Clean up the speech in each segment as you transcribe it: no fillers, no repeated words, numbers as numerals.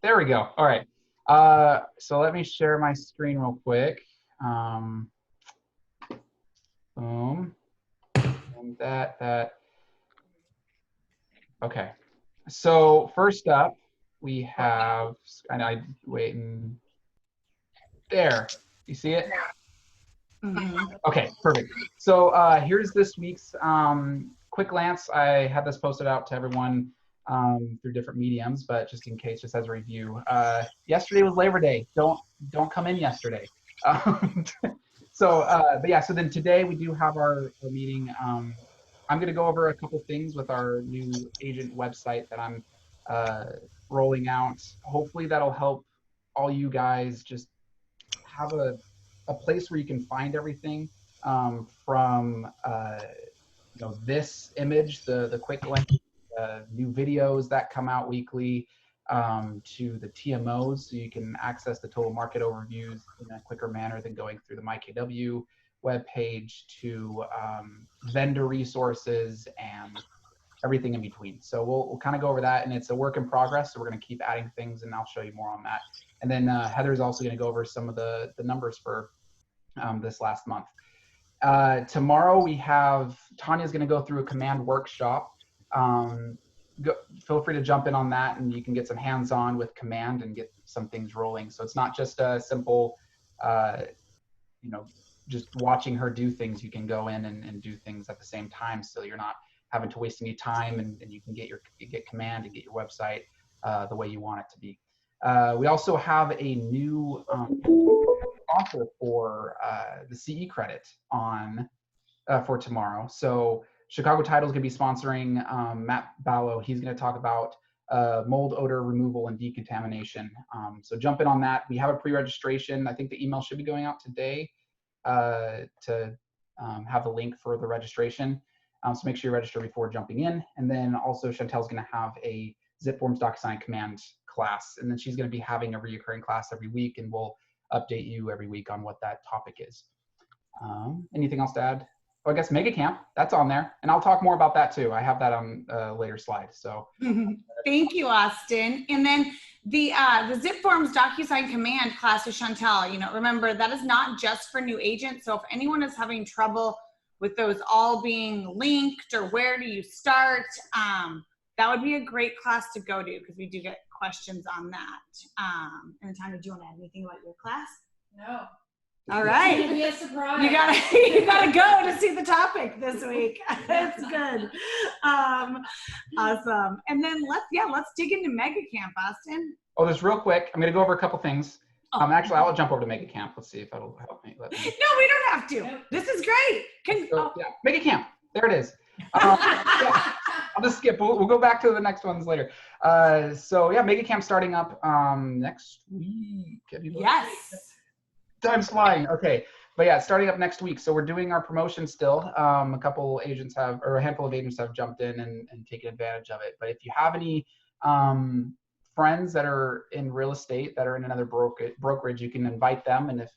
There we go. All right. So let me share my screen real quick. Boom. And that. Okay. So first up, we have, and I waiting there. You see it? Okay, perfect. So here's this week's quick glance. I had this posted out to everyone through different mediums, but just in case, just as a review. Yesterday was Labor Day. Don't come in yesterday. But yeah, so then today we do have our meeting. I'm going to go over a couple things with our new agent website that I'm rolling out. Hopefully that'll help all you guys just have a place where you can find everything from this image, the quick link, new videos that come out weekly, to the TMOs, so you can access the total market overviews in a quicker manner than going through the MyKW webpage, to vendor resources and everything in between. So we'll kind of go over that, and it's a work in progress. So we're going to keep adding things, and I'll show you more on that. And then Heather's also going to go over some of the numbers for this last month. Tomorrow we have Tanya's going to go through a command workshop. Feel free to jump in on that, and you can get some hands-on with command and get some things rolling. So it's not just a simple, just watching her do things. You can go in and do things at the same time, so you're not having to waste any time, and you can get command and get your website the way you want it to be. We also have a new offer for the CE credit for tomorrow. So Chicago Title is going to be sponsoring Matt Ballo. He's going to talk about mold odor removal and decontamination. So jump in on that. We have a pre-registration. I think the email should be going out today to have the link for the registration. So make sure you register before jumping in. And then also Chantel's going to have a ZipForms DocuSign command class. And then she's going to be having a recurring class every week, and we'll update you every week on what that topic is. Anything else to add? Oh, I guess MegaCamp, that's on there. And I'll talk more about that too. I have that on a later slide. So thank you, Austin. And then the ZipForms DocuSign command class with Chantel, remember that is not just for new agents. So if anyone is having trouble with those all being linked, or where do you start, that would be a great class to go to, because we do get questions on that. And Tanya, do you want to add anything about your class? No. All right. It's gonna be a surprise. You gotta go to see the topic this week. It's good. Awesome. And then let's dig into MegaCamp, Austin. Oh, just real quick, I'm going to go over a couple things. Actually, I'll jump over to MegaCamp. Let's see if that'll help me. No, we don't have to. This is great. Yeah, MegaCamp. There it is. Yeah, I'll just skip. We'll go back to the next ones later. So yeah, MegaCamp starting up next week. Yes. Time's flying. Okay, but yeah, starting up next week. So we're doing our promotion still. A handful of agents have jumped in and taken advantage of it. But if you have any friends that are in real estate that are in another brokerage, you can invite them, and if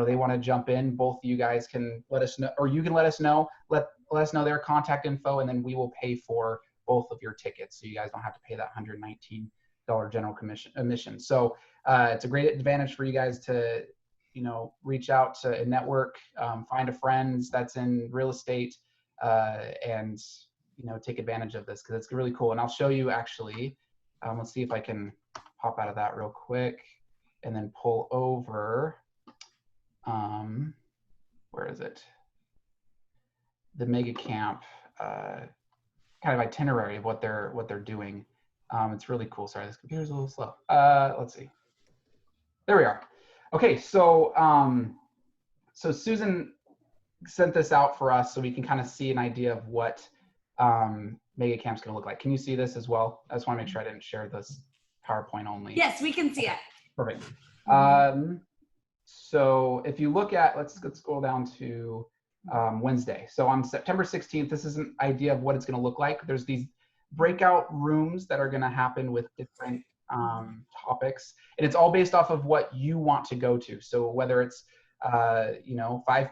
they want to jump in, both of you guys can let us know, or you can let us know. Let us know their contact info, and then we will pay for both of your tickets, so you guys don't have to pay that $119 general admission. So it's a great advantage for you guys to reach out to a network, find a friend that's in real estate, and take advantage of this, because it's really cool. And I'll show you actually. Let's see if I can pop out of that real quick and then pull over. Where is it? The MegaCamp kind of itinerary of what they're doing. It's really cool. Sorry, this computer's a little slow. Let's see. There we are. Okay, so so Susan sent this out for us so we can kind of see an idea of what MegaCamp's going to look like. Can you see this as well? I just want to make sure I didn't share this PowerPoint only. Yes, we can see it. Perfect. So if you look at, let's scroll down to Wednesday. So on September 16th, this is an idea of what it's going to look like. There's these breakout rooms that are going to happen with different topics, and it's all based off of what you want to go to. So whether it's 5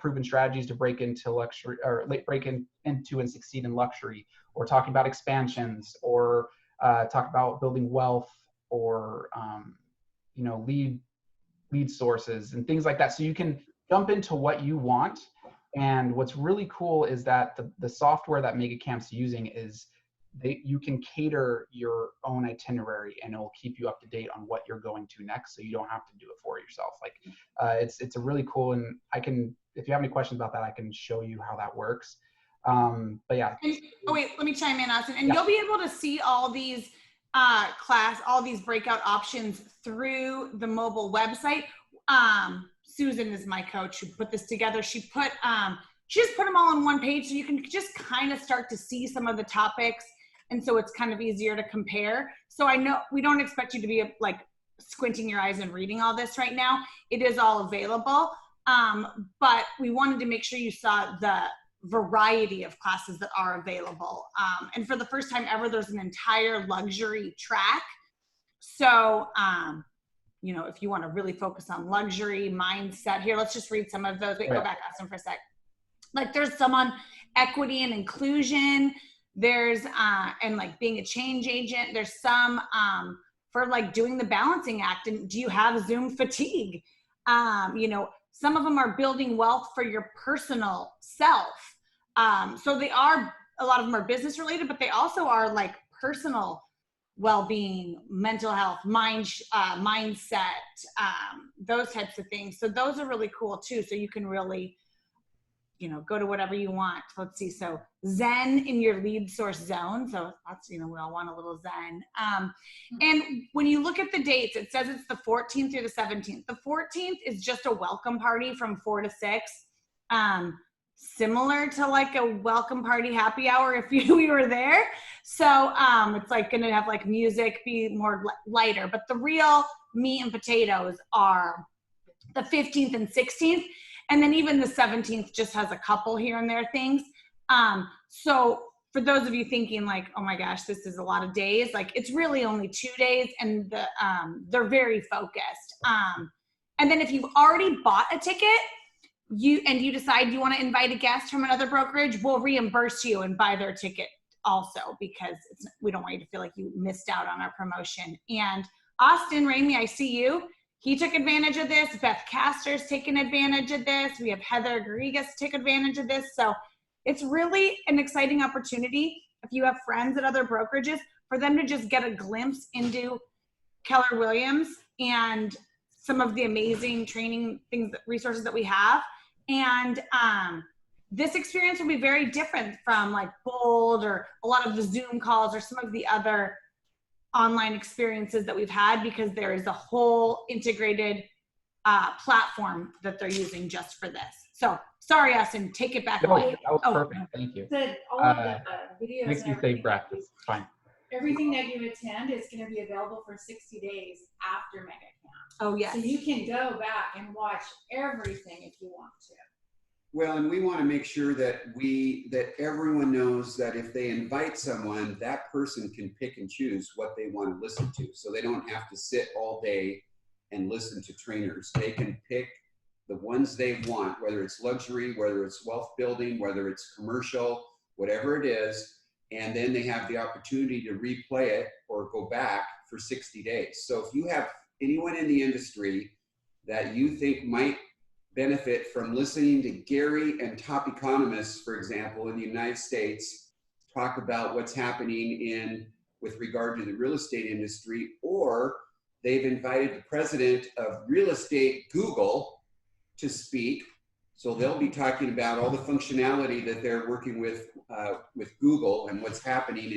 proven strategies to break into luxury, or into and succeed in luxury, or talking about expansions, or talk about building wealth, or lead sources and things like that. So you can jump into what you want. And what's really cool is that the software that MegaCamp's using is you can cater your own itinerary, and it will keep you up to date on what you're going to next, so you don't have to do it for yourself. Like it's a really cool, and if you have any questions about that, I can show you how that works. But yeah. And, wait, let me chime in, Austin. And yeah. You'll be able to see all these all these breakout options through the mobile website. Susan is my coach who put this together. She just put them all on one page, so you can just kind of start to see some of the topics. And so it's kind of easier to compare. So I know we don't expect you to be like squinting your eyes and reading all this right now. It is all available. But we wanted to make sure you saw the variety of classes that are available. And for the first time ever, there's an entire luxury track. So, if you want to really focus on luxury mindset here, let's just read some of those. Wait, go back, Austin, for a sec. Like there's some on equity and inclusion. There's, and like being a change agent. There's some for like doing the balancing act. And do you have Zoom fatigue? Some of them are building wealth for your personal self. So a lot of them are business related, but they also are like personal well-being, mental health, mindset, those types of things. So those are really cool too. So you can really, go to whatever you want. Let's see. So Zen in your lead source zone. So that's, we all want a little Zen. And when you look at the dates, it says it's the 14th through the 17th. The 14th is just a welcome party from 4 to 6. Similar to like a welcome party happy hour if we were there. So it's like going to have like music, be more lighter, but the real meat and potatoes are the 15th and 16th. And then even the 17th just has a couple here and there things. So for those of you thinking like, oh my gosh, this is a lot of days, like it's really only 2 days, and they're very focused. And then if you've already bought a ticket, you decide you want to invite a guest from another brokerage, we'll reimburse you and buy their ticket also, because we don't want you to feel like you missed out on our promotion. And Austin Ramey, I see you. He took advantage of this. Beth Castor's taken advantage of this. We have Heather Garrigas take advantage of this. So it's really an exciting opportunity if you have friends at other brokerages for them to just get a glimpse into Keller Williams and some of the amazing training resources that we have. And this experience will be very different from like Bold or a lot of the Zoom calls or some of the other online experiences that we've had, because there is a whole integrated platform that they're using just for this. So sorry, Austin, take it back away. That was perfect. Thank you. All of the videos Makes me say breath. It's fine. Everything that you attend is going to be available for 60 days after MegaCamp. Oh, yes. So you can go back and watch everything if you want to. Well, and we want to make sure that everyone knows that if they invite someone, that person can pick and choose what they want to listen to. So they don't have to sit all day and listen to trainers. They can pick the ones they want, whether it's luxury, whether it's wealth building, whether it's commercial, whatever it is. And then they have the opportunity to replay it or go back for 60 days. So if you have anyone in the industry that you think might benefit from listening to Gary and top economists, for example, in the United States, talk about what's happening with regard to the real estate industry, or they've invited the president of real estate Google to speak. So they'll be talking about all the functionality that they're working with Google and what's happening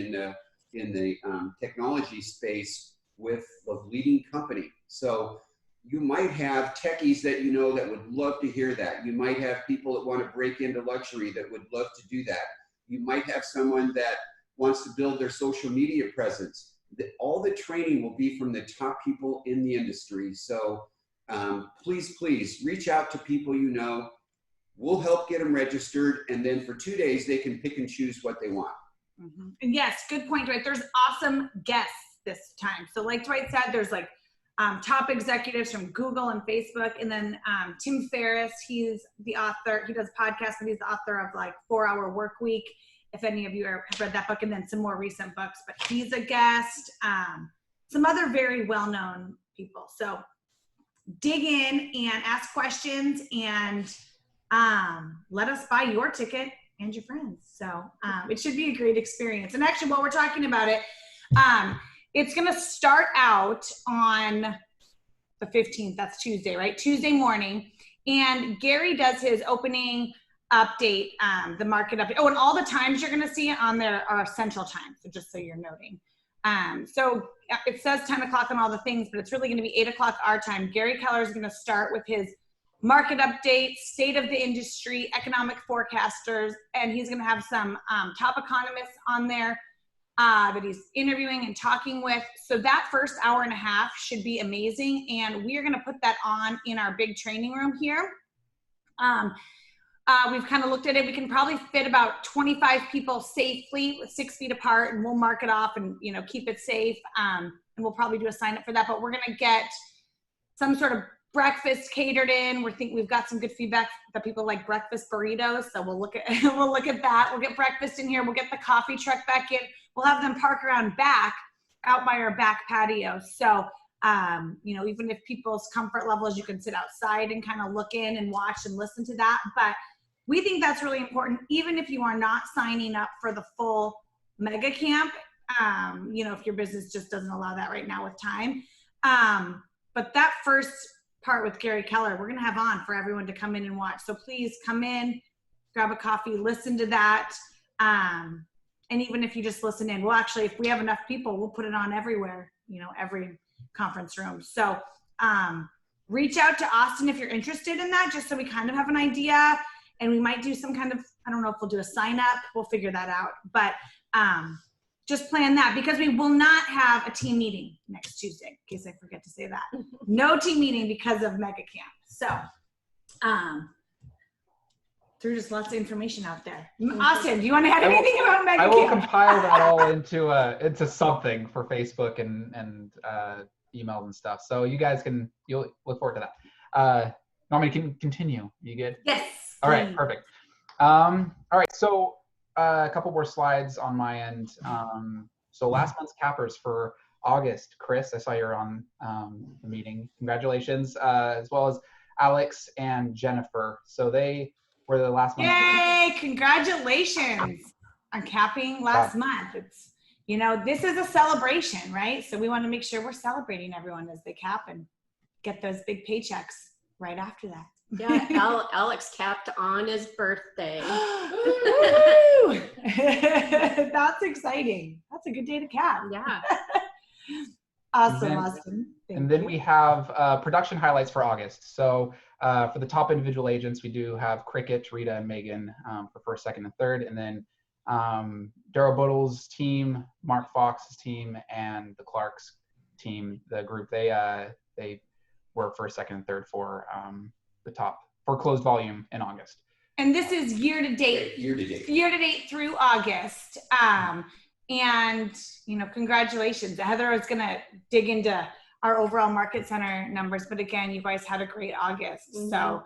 in the technology space with the leading company. So you might have techies that that would love to hear that. You might have people that want to break into luxury that would love to do that. You might have someone that wants to build their social media presence. All the training will be from the top people in the industry. So please reach out to people you know. We'll help get them registered, and then for 2 days they can pick and choose what they want. Mm-hmm. And yes, good point, Dwight. There's awesome guests this time. So like Dwight said, there's like top executives from Google and Facebook, and then Tim Ferriss, he's the author. He does podcasts, and he's the author of like 4 Hour Work Week, if any of you have read that book, and then some more recent books. But he's a guest. Some other very well-known people. So dig in and ask questions and let us buy your ticket and your friends. So it should be a great experience. And actually, while we're talking about it, it's going to start out on the 15th. That's Tuesday, right? Tuesday morning. And Gary does his opening update, the market update. Oh, and all the times you're going to see on there are Central Time. So just so you're noting. So it says 10 o'clock on all the things, but it's really going to be 8 o'clock our time. Gary Keller is going to start with his market update, state of the industry, economic forecasters, and he's going to have some top economists on there that he's interviewing and talking with. So that first hour and a half should be amazing, and we are going to put that on in our big training room here. We've kind of looked at it. We can probably fit about 25 people safely with 6 feet apart, and we'll mark it off and, you know, keep it safe. And we'll probably do a sign up for that, but we're going to get some sort of breakfast catered in. We've got some good feedback that people like breakfast burritos. So we'll look at that. We'll get breakfast in here. We'll get the coffee truck back in. We'll have them park around back out by our back patio. So, you know, even if people's comfort level is you can sit outside and kind of look in and watch and listen to that. But we think that's really important, even if you are not signing up for the full mega camp, you know, if your business just doesn't allow that right now with time. But that first part with Gary Keller, we're going to have on for everyone to come in and watch. So please come in, grab a coffee, listen to that. And even if you just listen in, well, actually, if we have enough people, we'll put it on everywhere, you know, every conference room. So reach out to Austin if you're interested in that, just so we kind of have an idea. And we might do some kind of, I don't know if we'll do a sign up, we'll figure that out. But just plan that, because we will not have a team meeting next Tuesday, in case I forget to say that. No team meeting because of Mega Camp. So there's just lots of information out there. Austin, do you want to add anything about Mega Camp? I will compile that all into something for Facebook and emails and stuff. So you guys you'll look forward to that. Want me to continue? You good? Yes. All right, perfect. All right, so a couple more slides on my end. So last month's cappers for August, Chris, I saw you're on the meeting. Congratulations, as well as Alex and Jennifer. So they were the last month. Yay! Congratulations on capping last month. It's, you know, this is a celebration, right? So we want to make sure we're celebrating everyone as they cap and get those big paychecks right after that. Yeah, Alex capped on his birthday. That's exciting. That's a good day to cap. Yeah. Awesome, Austin. And then we have production highlights for August. So for the top individual agents, we do have Cricket, Rita, and Megan for first, second, and third. And then Daryl Boodle's team, Mark Fox's team, and the Clark's team, the group, they were first, second, and third for the top for closed volume in August. And this is year to date. Year to date. Year to date through August. And, you know, congratulations. Heather is going to dig into our overall market center numbers. But again, you guys had a great August. Mm-hmm. So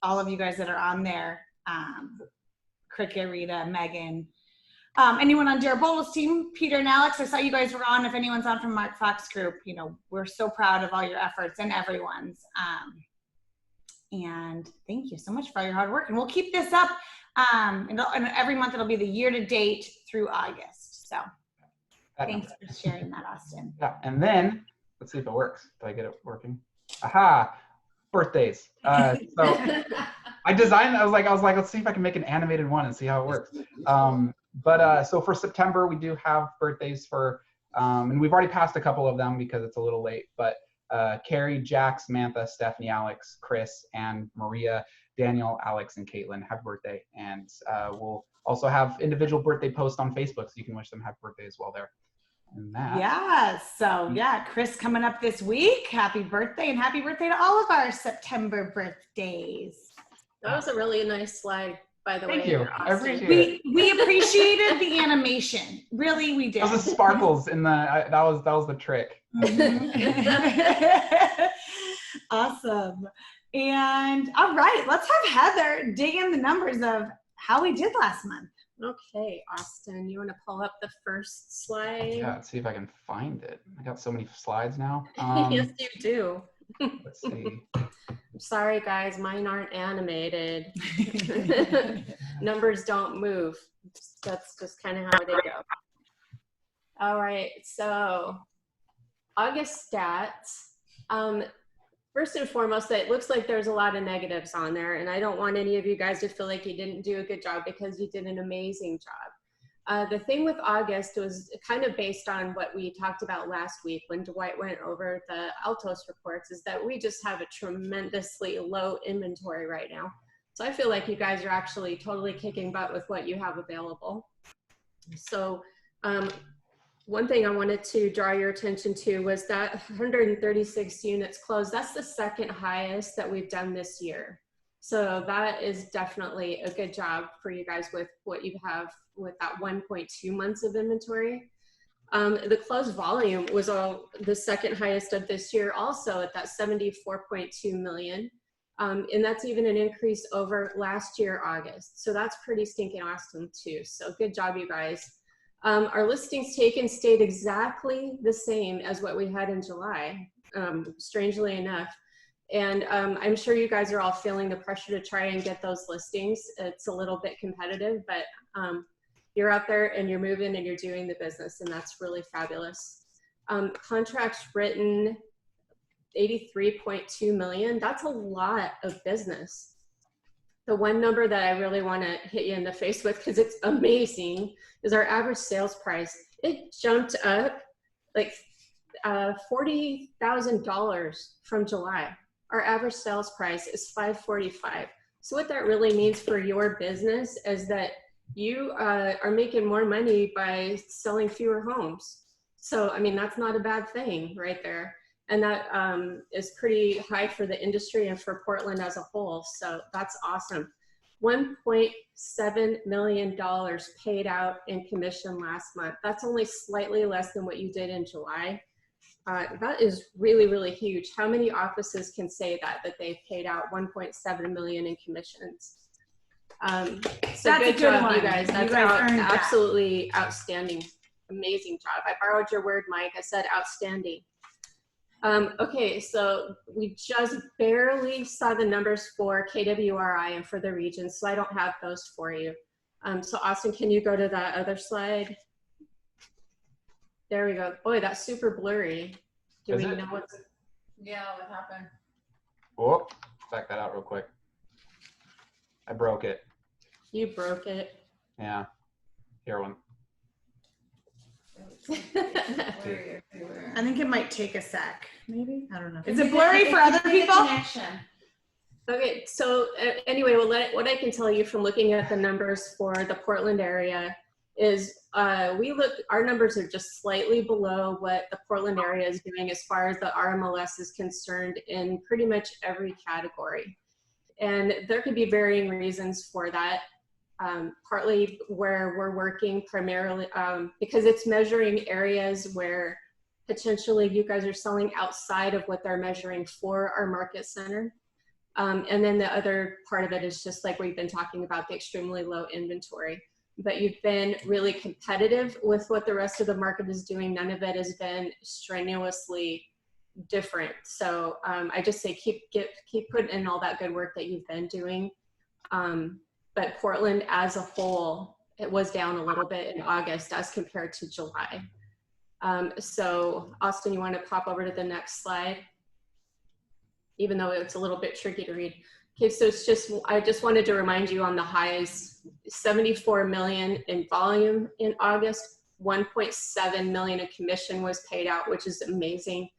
all of you guys that are on there, Cricket, Rita, Megan, anyone on Daryl Boodle's team, Peter and Alex, I saw you guys were on. If anyone's on from Mark Fox Group, you know, we're so proud of all your efforts and everyone's. And thank you so much for all your hard work. And we'll keep this up. And every month it'll be the year to date through August. So thanks for sharing that, Austin. Yeah, and then let's see if it works. Did I get it working? Aha! Birthdays. So I designed. I was like, let's see if I can make an animated one and see how it works. So for September we do have birthdays for, and we've already passed a couple of them because it's a little late. But Carrie, Jack, Samantha, Stephanie, Alex, Chris, and Maria, Daniel, Alex, and Caitlin, happy birthday. And we'll also have individual birthday posts on Facebook, so you can wish them happy birthday as well there. And that. Yeah, so yeah, Chris coming up this week. Happy birthday, and happy birthday to all of our September birthdays. That was a really nice slide, by the way. Thank you. Austin. I appreciate it. We appreciated the animation. Really, we did. Those are sparkles in the, that was the trick. Mm-hmm. Awesome. And all right, let's have Heather dig in the numbers of how we did last month. Okay, Austin, you want to pull up the first slide? Yeah, let's see if I can find it. I got so many slides now. Yes, you do. Let's see. I'm sorry, guys, mine aren't animated. Numbers don't move. That's just kind of how they go. All right, so August stats. First and foremost, it looks like there's a lot of negatives on there, and I don't want any of you guys to feel like you didn't do a good job, because you did an amazing job. The thing with August was kind of based on what we talked about last week when Dwight went over the Altos reports, is that we just have a tremendously low inventory right now. So I feel like you guys are actually totally kicking butt with what you have available. So one thing I wanted to draw your attention to was that 136 units closed. That's the second highest that we've done this year. So that is definitely a good job for you guys with what you have with that 1.2 months of inventory. The closed volume was the second highest of this year, also at that 74.2 million. And that's even an increase over last year, August. So that's pretty stinking awesome too. So good job, you guys. Our listings taken stayed exactly the same as what we had in July, strangely enough. And I'm sure you guys are all feeling the pressure to try and get those listings. It's a little bit competitive, but you're out there and you're moving and you're doing the business, and that's really fabulous. Contracts written, 83.2 million. That's a lot of business. The one number that I really want to hit you in the face with, because it's amazing, is our average sales price. It jumped up like $40,000 from July. Our average sales price is $545. So what that really means for your business is that you are making more money by selling fewer homes. So, I mean, that's not a bad thing right there. And that is pretty high for the industry and for Portland as a whole. So that's awesome. $1.7 million paid out in commission last month. That's only slightly less than what you did in July. That is really, really huge. How many offices can say that they've paid out 1.7 million in commissions? So That's good a good job, one. you guys. You That's guys earned that. absolutely outstanding. Amazing job. I borrowed your word, Mike. I said outstanding. Okay, so we just barely saw the numbers for KWRI and for the region, so I don't have those for you. So Austin, can you go to that other slide? There we go. Boy, that's super blurry. Do we know what's... Yeah, what happened? Oh, back that out real quick. I broke it. You broke it. Yeah. Here one. Blurry everywhere. I think it might take a sec. Maybe, I don't know. Is It's it blurry for other people? Connection. Okay, so anyway, what I can tell you from looking at the numbers for the Portland area is our numbers are just slightly below what the Portland area is doing as far as the RMLS is concerned in pretty much every category. And there could be varying reasons for that. Partly where we're working primarily because it's measuring areas where potentially you guys are selling outside of what they're measuring for our market center. And then the other part of it is just like we've been talking about, the extremely low inventory. But you've been really competitive with what the rest of the market is doing. None of it has been strenuously different. So I just say keep putting in all that good work that you've been doing. But Portland as a whole, it was down a little bit in August as compared to July. So Austin, you want to pop over to the next slide? Even though it's a little bit tricky to read. Okay, so it's just, I just wanted to remind you on the highs, 74 million in volume in August, 1.7 million in commission was paid out, which is amazing.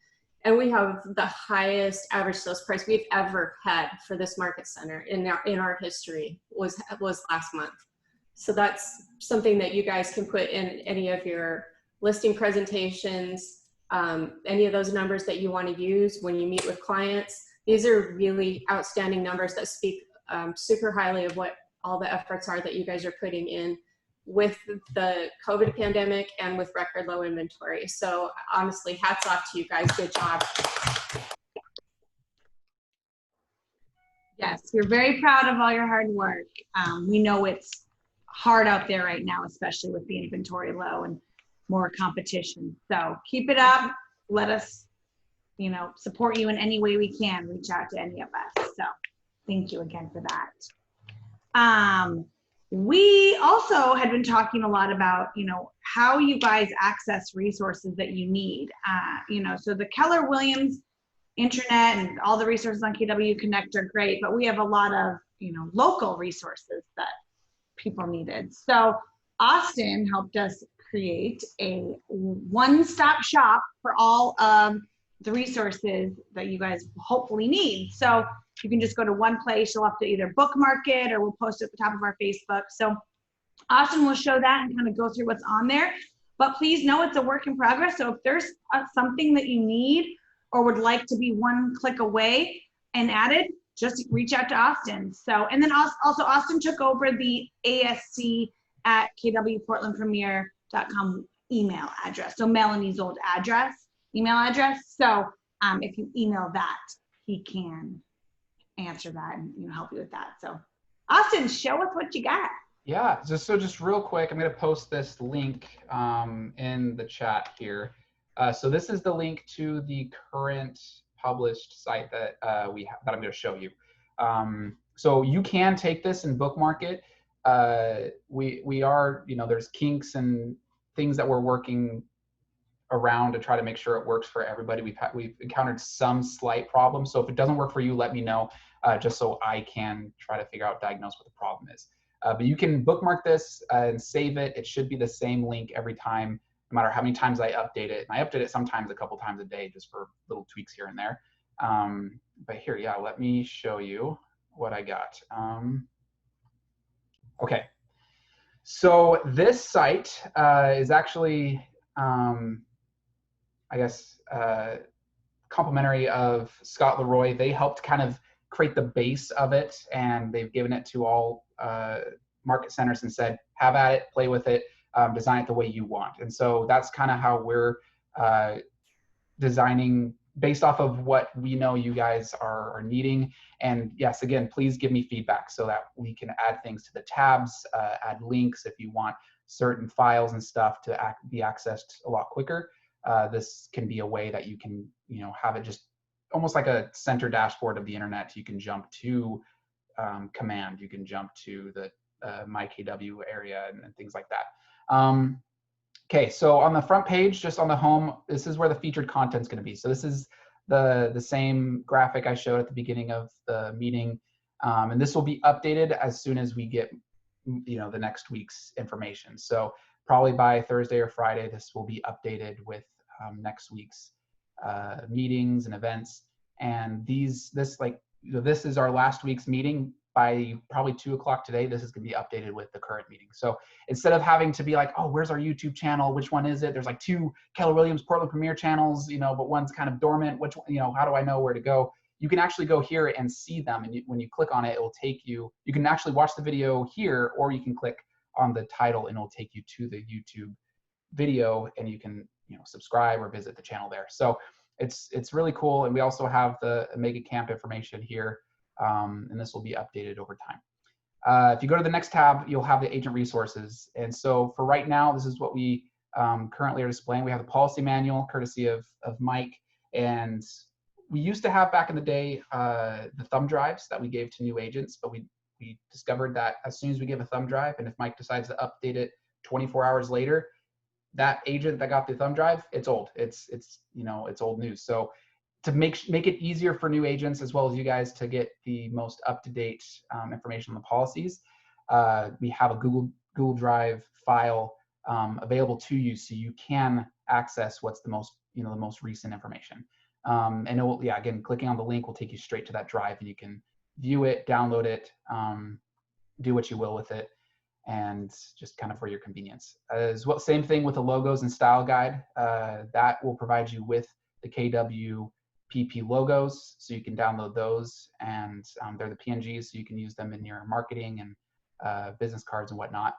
And we have the highest average sales price we've ever had for this market center in our history was last month. So that's something that you guys can put in any of your listing presentations, any of those numbers that you want to use when you meet with clients. These are really outstanding numbers that speak super highly of what all the efforts are that you guys are putting in with the COVID pandemic and with record low inventory. So honestly, hats off to you guys. Good job. Yes, we're very proud of all your hard work. We know it's hard out there right now, especially with the inventory low and more competition. So keep it up. Let us you know, support you in any way we can, reach out to any of us. So thank you again for that. We also had been talking a lot about, you know, how you guys access resources that you need. You know, so the Keller Williams internet and all the resources on KW Connect are great, but we have a lot of, you know, local resources that people needed. So Austin helped us create a one-stop shop for all of the resources that you guys hopefully need. So you can just go to one place. You'll have to either bookmark it or we'll post it at the top of our Facebook. So Austin will show that and kind of go through what's on there. But please know it's a work in progress. So if there's something that you need or would like to be one click away and added, just reach out to Austin. So, and then also Austin took over the asc@kwportlandpremier.com email address. So Melanie's old email address. So if you email that, he can answer that and, you know, help you with that. So Austin, show us what you got. Yeah, just real quick, I'm going to post this link in the chat here. So this is the link to the current published site that that I'm going to show you. So you can take this and bookmark it. We are, you know, there's kinks and things that we're working around to try to make sure it works for everybody. We've encountered some slight problems. So if it doesn't work for you, let me know, just so I can try to diagnose what the problem is. But you can bookmark this and save it. It should be the same link every time, no matter how many times I update it. And I update it sometimes a couple times a day just for little tweaks here and there. But here, yeah, let me show you what I got. Okay, so this site is actually, I guess, complimentary of Scott Leroy. They helped kind of create the base of it, and they've given it to all market centers and said, have at it, play with it, design it the way you want. And so that's kind of how we're designing based off of what we know you guys are needing. And yes, again, please give me feedback so that we can add things to the tabs, add links if you want certain files and stuff to be accessed a lot quicker. This can be a way that you can, you know, have it just almost like a center dashboard of the internet. You can jump to command, you can jump to the MyKW area and things like that. Okay, so on the front page, just on the home, this is where the featured content is going to be. So this is the same graphic I showed at the beginning of the meeting, and this will be updated as soon as we get, you know, the next week's information. So probably by Thursday or Friday, this will be updated with next week's meetings and events. And this is our last week's meeting. By probably 2 o'clock today, this is going to be updated with the current meeting. So instead of having to be like, oh, where's our YouTube channel? Which one is it? There's like 2 Keller Williams Portland Premier channels, you know, but one's kind of dormant. Which one, you know, how do I know where to go? You can actually go here and see them. And when you click on it, it will take you, you can actually watch the video here, or you can click on the title and it'll take you to the YouTube video, and you can, you know, subscribe or visit the channel there. So it's really cool. And we also have the Mega Camp information here. And this will be updated over time. If you go to the next tab, you'll have the agent resources. And so for right now, this is what we currently are displaying. We have the policy manual, courtesy of Mike. And we used to have back in the day the thumb drives that we gave to new agents, but we discovered that as soon as we give a thumb drive, and if Mike decides to update it 24 hours later, that agent that got the thumb drive, it's old. It's you know, it's old news. So to make it easier for new agents as well as you guys to get the most up-to-date information on the policies, we have a Google Drive file available to you, so you can access what's the most recent information. And it will, yeah, again, clicking on the link will take you straight to that drive, and you can view it, download it, do what you will with it, and just kind of for your convenience. As well, same thing with the logos and style guide. That will provide you with the KW PP logos, so you can download those, and they're the PNGs, so you can use them in your marketing and business cards and whatnot.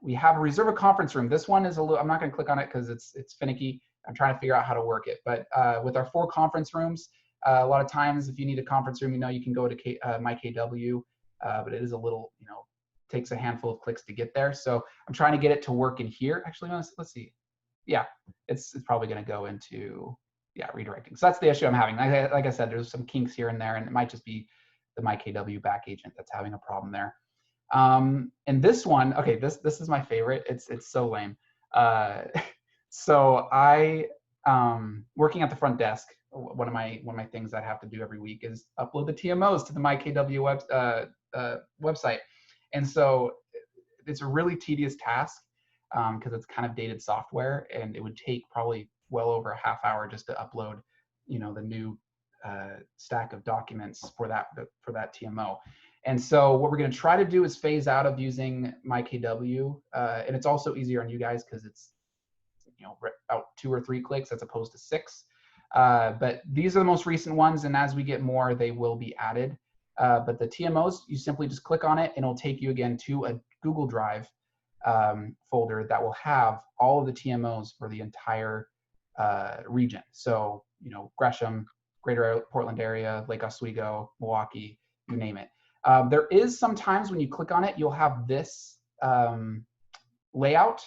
We have a reserve a conference room. This one is a little, I'm not going to click on it because it's finicky. I'm trying to figure out how to work it. But with our 4 conference rooms, a lot of times if you need a conference room, you know, you can go to MyKW, but it is a little, you know, takes a handful of clicks to get there. So I'm trying to get it to work in here. Actually, let's see. Yeah, it's probably going to go into yeah, redirecting. So that's the issue I'm having. Like I said, there's some kinks here and there, and it might just be the MyKW back agent that's having a problem there. And this one, okay, this is my favorite. It's so lame. So I, working at the front desk, one of my things I have to do every week is upload the TMOs to the MyKW website. And so it's a really tedious task because it's kind of dated software, and it would take probably well over a half hour just to upload, the new stack of documents for that TMO. And so what we're going to try to do is phase out of using MyKW, and it's also easier on you guys because it's about 2 or 3 clicks as opposed to 6. But these are the most recent ones, and as we get more, they will be added. But the TMOs, you simply just click on it, and it'll take you again to a Google Drive folder that will have all of the TMOs for the entire region. So, Gresham, Greater Portland area, Lake Oswego, Milwaukee, you name it. There is sometimes when you click on it, you'll have this layout.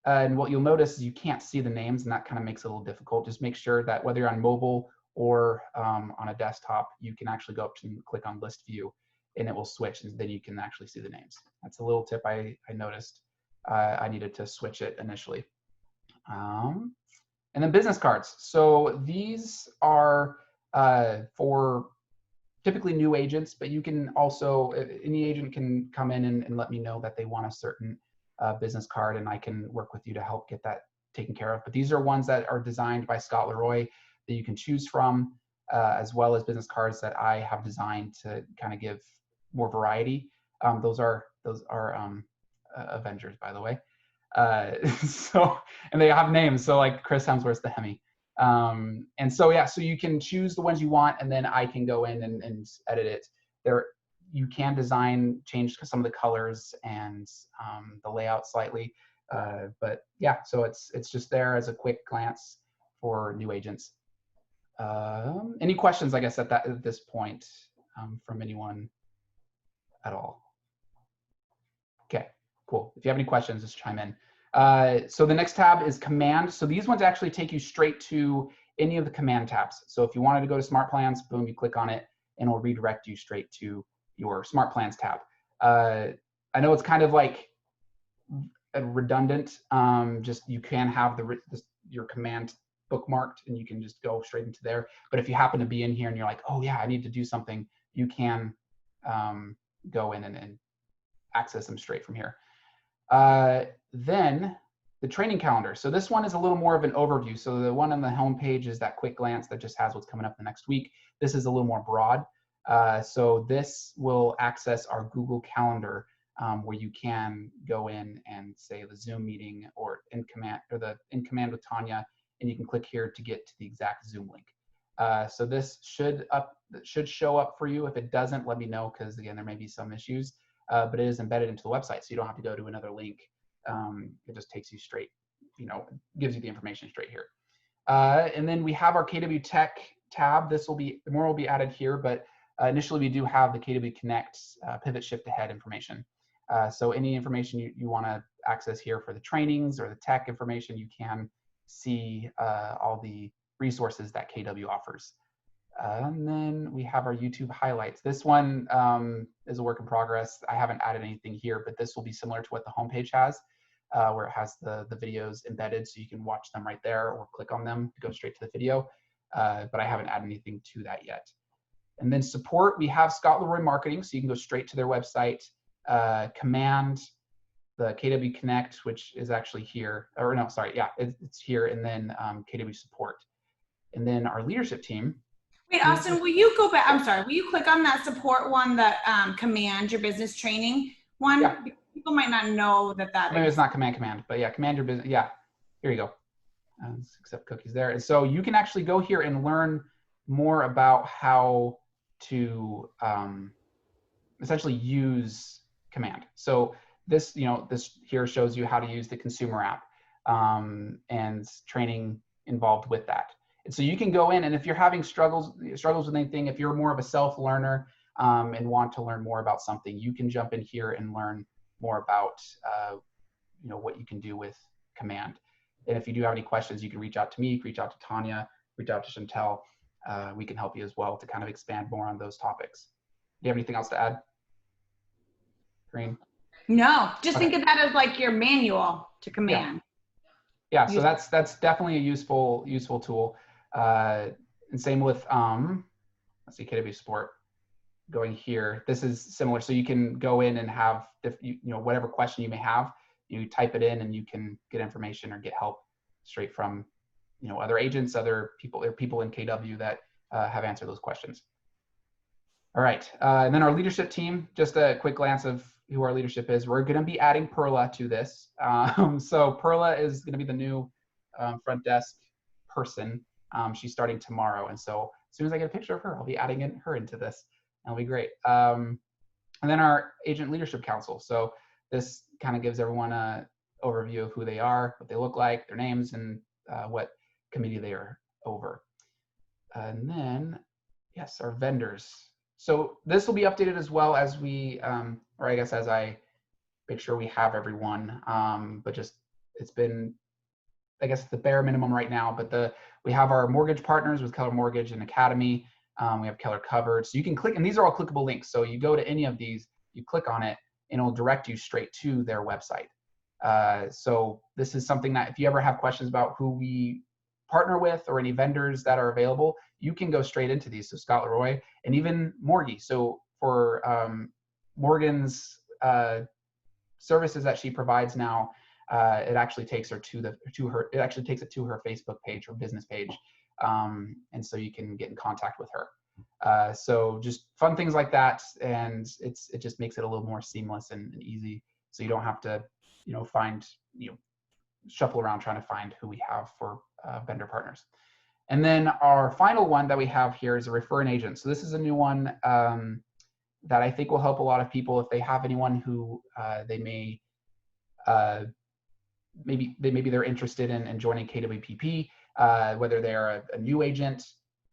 And what you'll notice is you can't see the names, and that kind of makes it a little difficult. Just make sure that whether you're on mobile or on a desktop, you can actually go up and click on list view, and it will switch, and then you can actually see the names. That's a little tip I noticed. I needed to switch it initially. And then business cards. So these are for typically new agents, but you can also, any agent can come in and let me know that they want a certain business card, and I can work with you to help get that taken care of. But these are ones that are designed by Scott Leroy that you can choose from, as well as business cards that I have designed to kind of give more variety. Those are Avengers, by the way. So, and they have names. So like Chris Hemsworth's the Hemi. And so, yeah, so you can choose the ones you want, and then I can go in and edit it. You can change some of the colors and the layout slightly. But yeah, so it's just there as a quick glance for new agents. Any questions, I guess, at this point from anyone at all? Okay, cool. If you have any questions, just chime in. So the next tab is command. So these ones actually take you straight to any of the command tabs. So if you wanted to go to Smart Plans, boom, you click on it, and it'll redirect you straight to your Smart Plans tab. I know it's kind of like redundant. Just you can have your command bookmarked, and you can just go straight into there. But if you happen to be in here and you're like, oh yeah, I need to do something, you can go in and access them straight from here. Then the training calendar. So this one is a little more of an overview. So the one on the home page is that quick glance that just has what's coming up the next week. This is a little more broad. So this will access our Google Calendar, where you can go in and say the Zoom meeting or in command with Tanya, and you can click here to get to the exact Zoom link. So this should show up for you. If it doesn't, let me know, because again, there may be some issues, but it is embedded into the website, so you don't have to go to another link. It just takes you straight, gives you the information straight here. And then we have our KW Tech tab. More will be added here, but initially we do have the KW Connect pivot shift ahead information. So any information you want to access here for the trainings or the tech information, you can see all the resources that KW offers. And then we have our YouTube highlights. This one is a work in progress. I haven't added anything here, but this will be similar to what the homepage has, where it has the videos embedded, so you can watch them right there or click on them to go straight to the video. But I haven't added anything to that yet. And then support, we have Scott Leroy Marketing, so you can go straight to their website, command the KW Connect, which is actually here, or no, sorry, yeah, it's here, and then KW Support. And then our leadership team. Wait, Austin, will you go back? I'm sorry, will you click on that support one, that command your business training one? Yeah. People might not know that Maybe it's not command, but yeah, command your business. Yeah, here you go. Accept cookies there. And so you can actually go here and learn more about how to essentially use command. So this, this here shows you how to use the consumer app and training involved with that. And so you can go in, and if you're having struggles with anything, if you're more of a self-learner and want to learn more about something, you can jump in here and learn more about what you can do with command. And if you do have any questions, you can reach out to me, reach out to Tanya, reach out to Chantel. We can help you as well to kind of expand more on those topics. Do you have anything else to add, Green? No, just Okay. think of that as like your manual to command. Yeah, so that's definitely a useful tool. And same with let's see, KW Sport. Going here, this is similar. So you can go in and have whatever question you may have, you type it in and you can get information or get help straight from other agents, other people, or people in KW that have answered those questions. All right, and then our leadership team, just a quick glance of who our leadership is. We're going to be adding Perla to this. So Perla is going to be the new front desk person. She's starting tomorrow. And so as soon as I get a picture of her, I'll be adding her into this. It'll be great. And then our agent leadership council. So this kind of gives everyone an overview of who they are, what they look like, their names, and what committee they are over. And then, yes, our vendors. So this will be updated as well as we, or I guess as I make sure we have everyone, but just, it's been, I guess the bare minimum right now, but we have our mortgage partners with Keller Mortgage and Academy. We have Keller Covered. So you can click, and these are all clickable links. So you go to any of these, you click on it, and it'll direct you straight to their website. So this is something that if you ever have questions about who we partner with or any vendors that are available, you can go straight into these. So Scott Leroy and even Morgie. So for Morgan's services that she provides now, it actually takes her to it actually takes it to her Facebook page or business page. And so you can get in contact with her. So just fun things like that. And it just makes it a little more seamless and easy. So you don't have to, shuffle around trying to find who we have for vendor partners. And then our final one that we have here is a refer an agent. So this is a new one that I think will help a lot of people if they have anyone who they may, maybe they're interested in joining KWPP, whether they're a new agent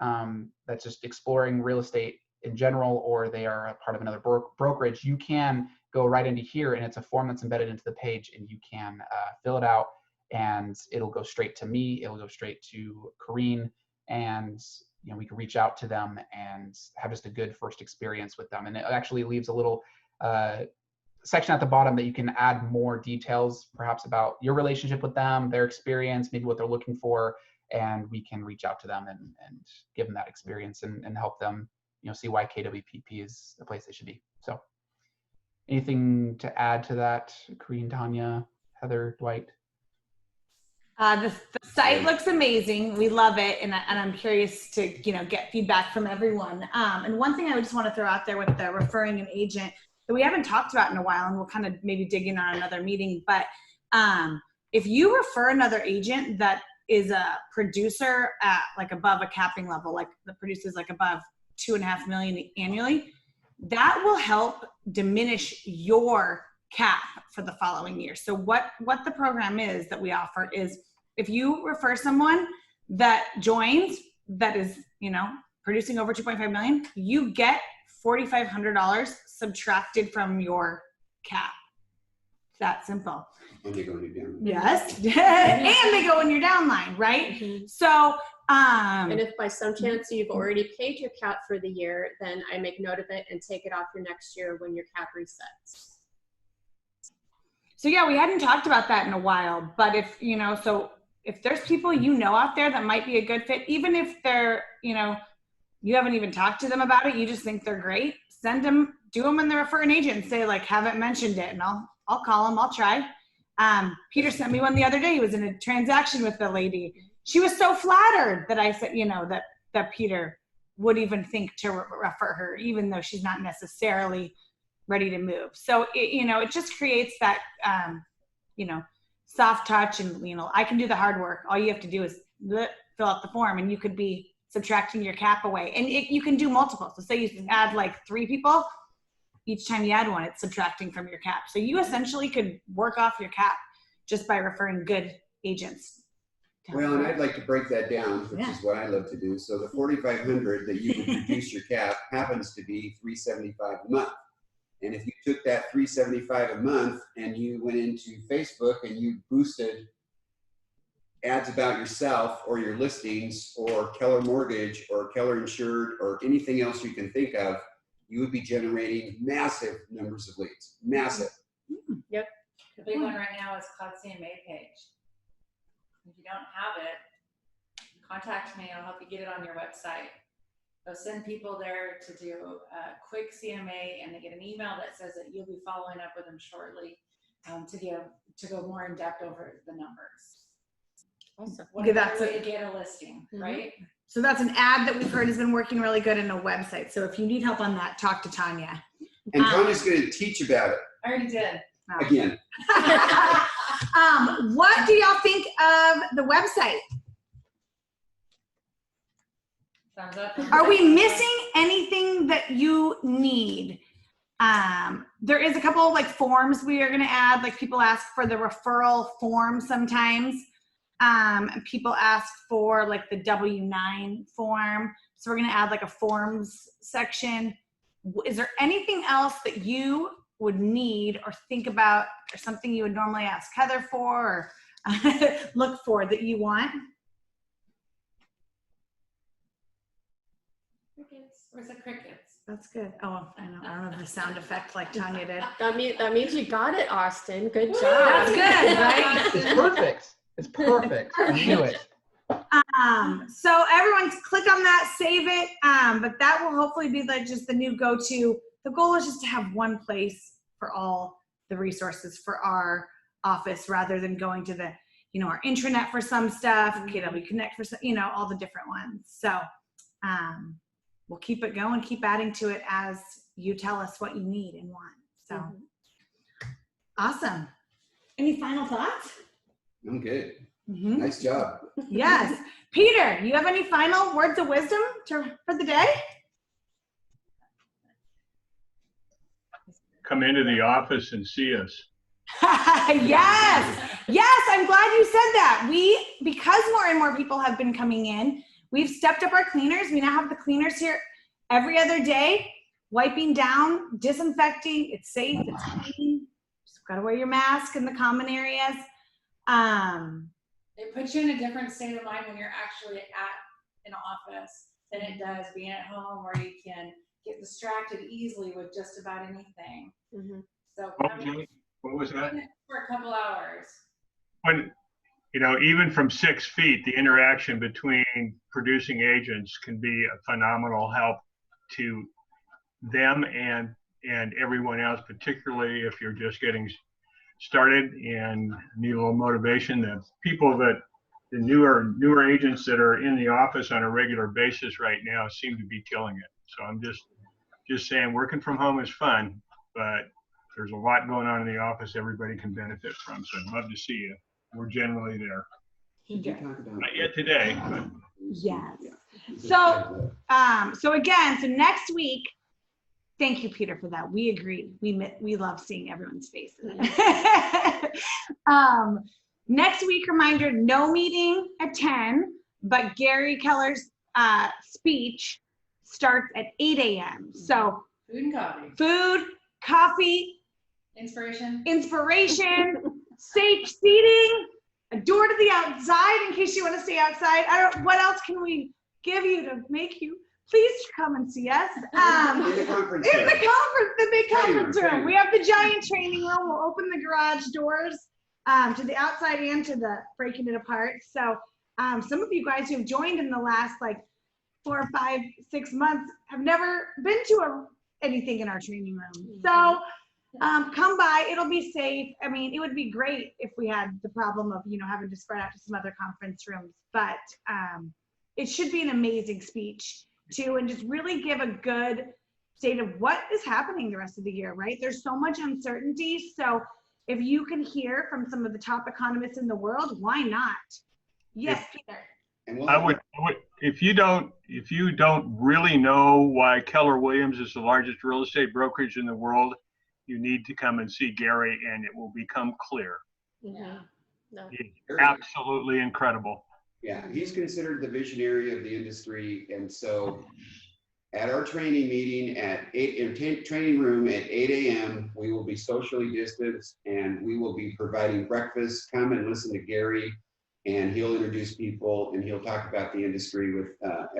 that's just exploring real estate in general, or they are a part of another brokerage. You can go right into here, and it's a form that's embedded into the page, and you can fill it out, and it'll go straight to me. It'll go straight to Corrine, and we can reach out to them and have just a good first experience with them. And it actually leaves a little section at the bottom that you can add more details, perhaps about your relationship with them, their experience, maybe what they're looking for, and we can reach out to them and give them that experience and help them, see why KWPP is the place they should be. So anything to add to that, Corrine, Tanya, Heather, Dwight? The site looks amazing. We love it. And I'm curious to, get feedback from everyone. And one thing I would just want to throw out there with the referring an agent that we haven't talked about in a while, and we'll kind of maybe dig in on another meeting, but if you refer another agent that is a producer at like above a capping level, like the producer's like above $2.5 million annually, that will help diminish your cap for the following year. So what the program is that we offer is if you refer someone that joins that is, producing over 2.5 million, you get $4,500 subtracted from your cap. It's that simple. And they go in your down. Yes. And they go in your downline, right? Mm-hmm. So, and if by some chance you've already paid your cap for the year, then I make note of it and take it off your next year when your cap resets. So yeah, we hadn't talked about that in a while, but if, so if there's people out there that might be a good fit, even if they're, you haven't even talked to them about it, you just think they're great, do them in the refer an agent and say like, haven't mentioned it, and I'll call them, I'll try. Peter sent me one the other day. He was in a transaction with the lady. She was so flattered that I said, that Peter would even think to refer her, even though she's not necessarily ready to move. So it just creates that, soft touch, and, I can do the hard work. All you have to do is fill out the form, and you could be subtracting your cap away. And you can do multiple. So say you add like 3 people, each time you add one, it's subtracting from your cap. So you essentially could work off your cap just by referring good agents. Well, and I'd like to break that down, which is what I love to do. So the 4,500 that you would reduce your cap happens to be $375 a month. And if you took that $375 a month and you went into Facebook and you boosted ads about yourself or your listings or Keller Mortgage or Keller Insured or anything else you can think of, you would be generating massive numbers of leads. Massive. Yep. The big one right now is Cloud CMA page. If you don't have it, contact me. I'll help you get it on your website. They'll send people there to do a quick CMA, and they get an email that says that you'll be following up with them shortly to go more in depth over the numbers. Awesome. What Okay, a that's way to get a listing, right? So that's an ad that we've heard has been working really good in a website. So if you need help on that, talk to Tanya. And Tanya's going to teach about it I already did. again. What do y'all think of the website? Thumbs up. Are we missing anything that you need? There is a couple of like forms we are going to add. Like people ask for the referral form sometimes. And people ask for like the W-9 form. So we're going to add like a forms section. Is there anything else that you would need or think about, or something you would normally ask Heather for or look for that you want? Crickets. Where's the crickets? That's good. Oh, I know. I don't have the sound effect like Tanya did. That means you got it, Austin. Good job. That's good, right? It's perfect. It's perfect. I knew it. So everyone click on that, save it. But that will hopefully be like just the new go-to. The goal is just to have one place for all the resources for our office rather than going to the, our intranet for some stuff, KW Connect for some, all the different ones. So we'll keep it going, keep adding to it as you tell us what you need and want. So awesome. Any final thoughts? I'm good. Mm-hmm. Nice job. Yes. Peter, you have any final words of wisdom for the day? Come into the office and see us. Yes. Yes, I'm glad you said that. Because more and more people have been coming in, we've stepped up our cleaners. We now have the cleaners here every other day, wiping down, disinfecting. It's safe, it's clean. Just gotta wear your mask in the common areas. It puts you in a different state of mind when you're actually at an office than it does being at home, where you can get distracted easily with just about anything. So What was that? for a couple hours. When, even from 6 feet, the interaction between producing agents can be a phenomenal help to them and everyone else, particularly if you're just getting started and need a little motivation. The newer agents that are in the office on a regular basis right now seem to be killing it. So I'm just saying, working from home is fun, but there's a lot going on in the office everybody can benefit from. So I'd love to see you. We're generally there. Did you talk about Not yet today, but Yes. Yeah. So again, next week, thank you, Peter, for that. We agree. We love seeing everyone's faces. Next week, reminder, no meeting at 10, but Gary Keller's speech starts at 8 a.m. So Food and coffee. food, coffee, Inspiration. safe seating, a door to the outside in case you want to stay outside. What else can we give you to make you please come and see us? In the conference room. The big conference room. Training. We have the giant training room. We'll open the garage doors to the outside and to the breaking it apart. So some of you guys who have joined in the last 4, 5, 6 months have never been to anything in our training room. So come by. It'll be safe. I mean, it would be great if we had the problem of having to spread out to some other conference rooms, but it should be an amazing speech too, and just really give a good state of what is happening the rest of the year, right? There's so much uncertainty. So if you can hear from some of the top economists in the world, why not? Yes, Peter. And I would, if you don't really know why Keller Williams is the largest real estate brokerage in the world, you need to come and see Gary, and it will become clear. Yeah. No. He's absolutely incredible. Yeah, he's considered the visionary of the industry. And so at our training meeting training room at 8 a.m., we will be socially distanced and we will be providing breakfast. Come and listen to Gary. and he'll introduce people and he'll talk about the industry with,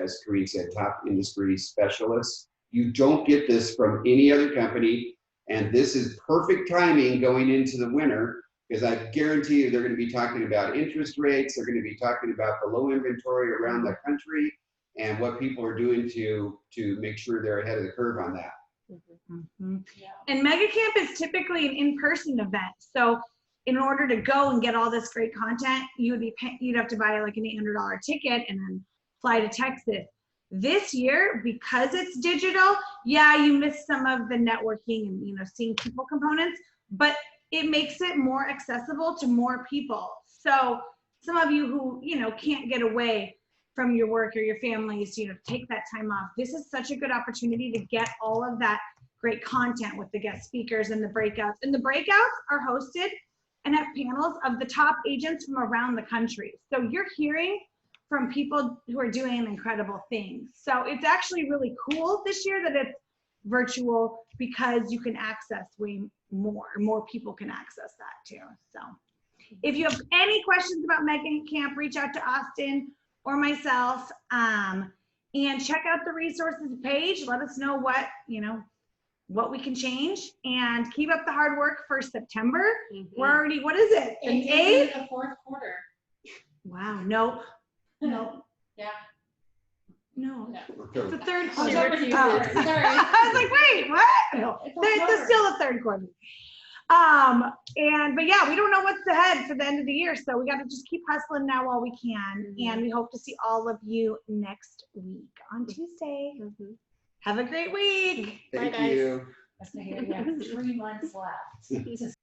as Kareen said, top industry specialists. You don't get this from any other company, and this is perfect timing going into the winter, because I guarantee you they're going to be talking about interest rates, they're going to be talking about the low inventory around the country, and what people are doing to make sure they're ahead of the curve on that. Mhm. And Mega Camp is typically an in-person event. So in order to go and get all this great content, you'd have to buy like an $800 ticket and then fly to Texas. This year, because it's digital, yeah, you miss some of the networking and, you know, seeing people components, but it makes it more accessible to more people. So some of you who, you know, can't get away from your work or your families, you know, take that time off. This is such a good opportunity to get all of that great content with the guest speakers and the breakouts. And the breakouts are hosted and have panels of the top agents from around the country. So you're hearing from people who are doing incredible things. So it's actually really cool this year that it's virtual, because you can access way more people can access that too. So if you have any questions about Mega Camp, reach out to Austin or myself, and check out the resources page. Let us know what, you know, what we can change, and keep up the hard work for September. We're already, what is it? An It's 8th? the fourth quarter. Wow, nope. Yeah. No, Okay. it's the third Oh, quarter. October Oh. 2nd. Sorry. I was like, wait, what? No, It's it's October. still the third quarter. But yeah, we don't know what's ahead for the end of the year, so we got to just keep hustling now while we can. And we hope to see all of you next week on Tuesday. Have a great week. Thank Bye, guys. you. That's the, yeah, 3 months left.